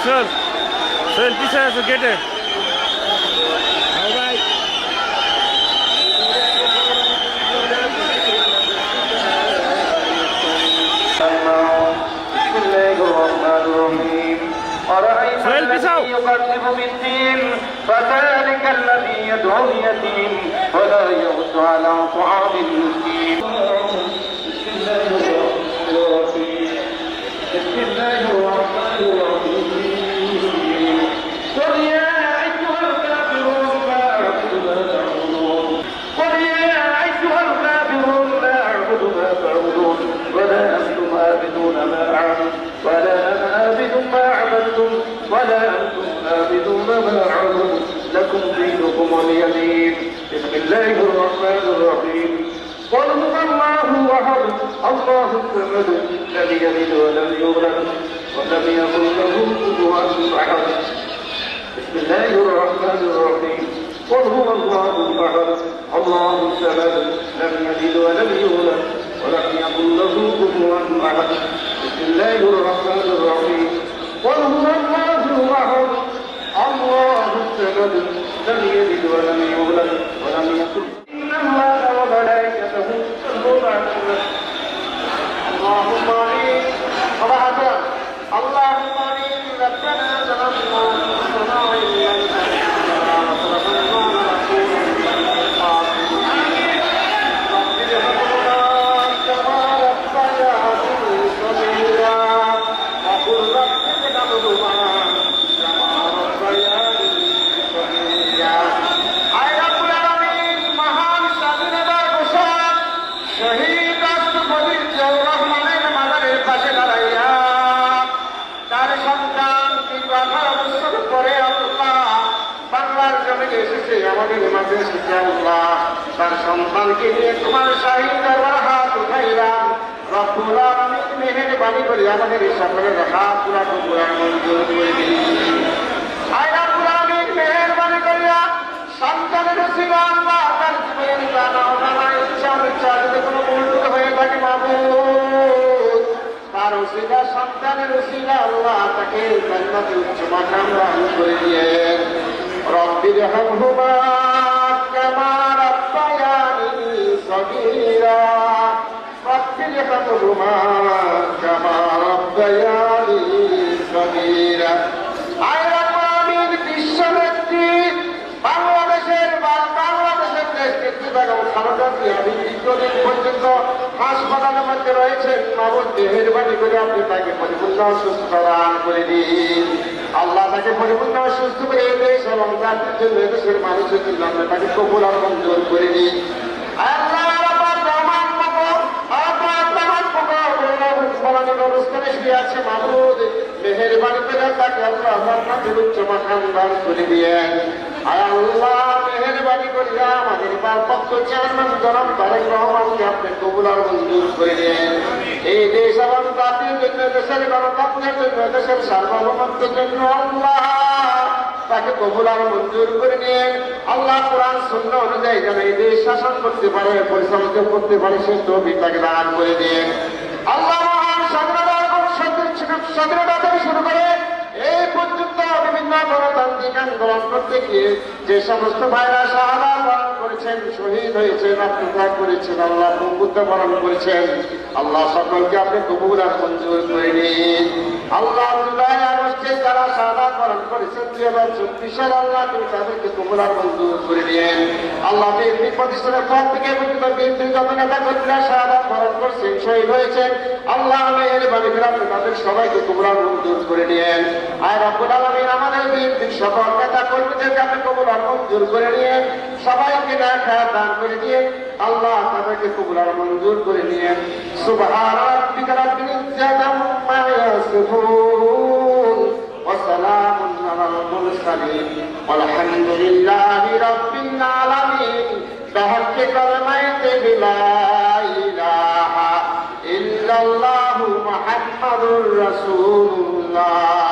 সোহেল পিছনে আছো গেটে। أرأيت الذي يكذب بالدين فذلك الذي يدعو اليتيم ولا يحض على طعام المسكين. بسم الله الرحمن الرحيم. قل يا أيها الكافرون لا أعبد ما تعبدون. قل يا أيها الكافرون لا أعبد ما تعبدون ولا أنتم عابدون ما أعبد ولا أنا عابد ما عبدتم ولا أنتم عابدون ما أعبد لكم دينكم ولي دين. بسم الله الرحمن الرحيم. قل هو الله أحد الله الصمد لم يلد ولم يولد ولم يكن له كفوا أحد. بسم الله الرحمن الرحيم. قل هو الله أحد الله الصمد لم يلد ولم يولد ولم يكن له كفوا أحد. بسم الله الرحمن الرحيم. قل هو الله أحد الله الصمد لم يلد ولم يولد ولم يكن. إن الله وملائكته يصلون على النبي. اللهم آمين. اللهم آمين. ربنا ظلمنا أنفسنا وإن لم تغفر لنا وترحمنا لنكونن من الخاسرين. رب ارحمنا كما ربياني صغيرا وقل رب ارحمهما كما ربياني صغيرا. আয় রব্বুল আলামিন, মহান স্বাধীনতার ঘোষক শহীদ রাষ্ট্রপতি জিয়াউর রহমানের মাজারের পাশে দাঁড়াইয়া তার সন্তান 18 বছর পরে আল্লাহ বাংলার জমিনে এসেছে, আমাদের মাঝে এসেছে আল্লাহ। তার সন্তানকে নিয়ে তোমার শাহী দরবার হাত উঠাইলাম। রব্বুল আলামিন মেহেরবানি করে আমাদের সকলের হাত পুরা কবুল মঞ্জুর করে দিন। আয় রব্বুল আলামিন মেহেরবানি করিয়া সন্তানের উসিলা আল্লাহ তার জীবনের জানা অজানা ইচ্ছা অনিচ্ছা যদি কোনো ভুল হয়ে থাকে মাবুদ, তার উসিলা সন্তানের উসিলা আল্লাহ তাকে জান্নাতে উচ্চ মাকাম দান করে দিয়েন। রব্বির হামহুমা কামা রাব্বায়ানি সগীরা। রব্বির হামহুমা কামা রাব্বায়ানি সগীরা। আয় রব্বুল আলামিন, বিশ্বনেত্রী বাংলাদেশের নেতৃত্ব বেগম খালেদা জিয়া দীর্ঘদিন পর্যন্ত হাসপাতালের মধ্যে রয়েছেন। মাবুদ মেহেরবানি করে আপনি তাকে পরিপূর্ণ সুস্থতা দান করে দিন। আল্লাহ তাকে পরিপূর্ণ সুস্থ করে এই দেশ এবং জাতির জন্য এদেশের মানুষের জন্য আপনি তাকে কবুল আর মঞ্জুর করে দিন। মেহেরবানি করে তাকে আল্লাহ জান্নাতের উচ্চ মাকাম দান করে দিয়েন। আয় আল্লাহ, মেহেরবানি করিয়া আমাদের ভারপ্রাপ্ত চেয়ারম্যান জনাব তারেক রহমানকে আপনি কবুল আর মঞ্জুর করে দেন। এই দেশ এবং জাতির জন্য, দেশের গণতন্ত্রের জন্য, দেশের সার্বভৌমত্বের জন্য আল্লাহ তাকে কবুল আর মঞ্জুর করে নিয়ে আল্লাহ কোরআন সুন্নাহ অনুযায়ী যেন এই দেশ শাসন করতে পারে, পরিচালিত করতে পারে, সে তৌফিক তাকে দান করে দেন। আল্লাহ মহান স্বাধীনতা থেকে শুরু করে এই পর্যন্ত বিভিন্ন গণতান্ত্রিক আন্দোলন করতে গিয়ে যে সমস্ত ভাইরা শাহাদাত বরণ করেছেন, শহীদ হয়েছেন, আত্মত্যাগ করেছেন, আল্লাহ বঙ্গুত্ব বরণ করেছেন, আল্লাহ সকলকে আপনি কবুল আর মঞ্জুর করে নিন। আল্লাহ জুলাই আগস্টে যারা শাহাদাত বরণ করেছেন 2024 সালে, আল্লাহ তুমি তাদেরকে কবুল আর মঞ্জুর করে নিন। আল্লাহ বিএনপি প্রতিষ্ঠানের পর থেকে পর্যন্ত বিএনপির যত নেতা কর্মীরা শাহাদাত বরণ করছেন, শহীদ হয়েছেন, আল্লাহ মেহেরবানি করে আপনি তাদের সবাইকে কবুল আর মঞ্জুর করে নিন। আয় রব্বুল আলামিন, আমাদের বিএনপির সকল নেতা কর্মীদেরকে আপনি কবুল আর মঞ্জুর করে নিন, সবাইকে দেখা দান করে দিয়ে আল্লাহ তাদেরকে কবুল আর মঞ্জুর করে নিন। সুবহান রাব্বিকা রাব্বিল ইজ্জাতি আম্মা ইয়াসিফুন ওয়া সালামুন আলাল মুরসালিন ওয়ালহামদুলিল্লাহি রাব্বিল আলামিন। বিহাক্কি কালিমাতি লা ইলাহা ইল্লাল্লাহু মুহাম্মাদুর রাসূলুল্লাহ।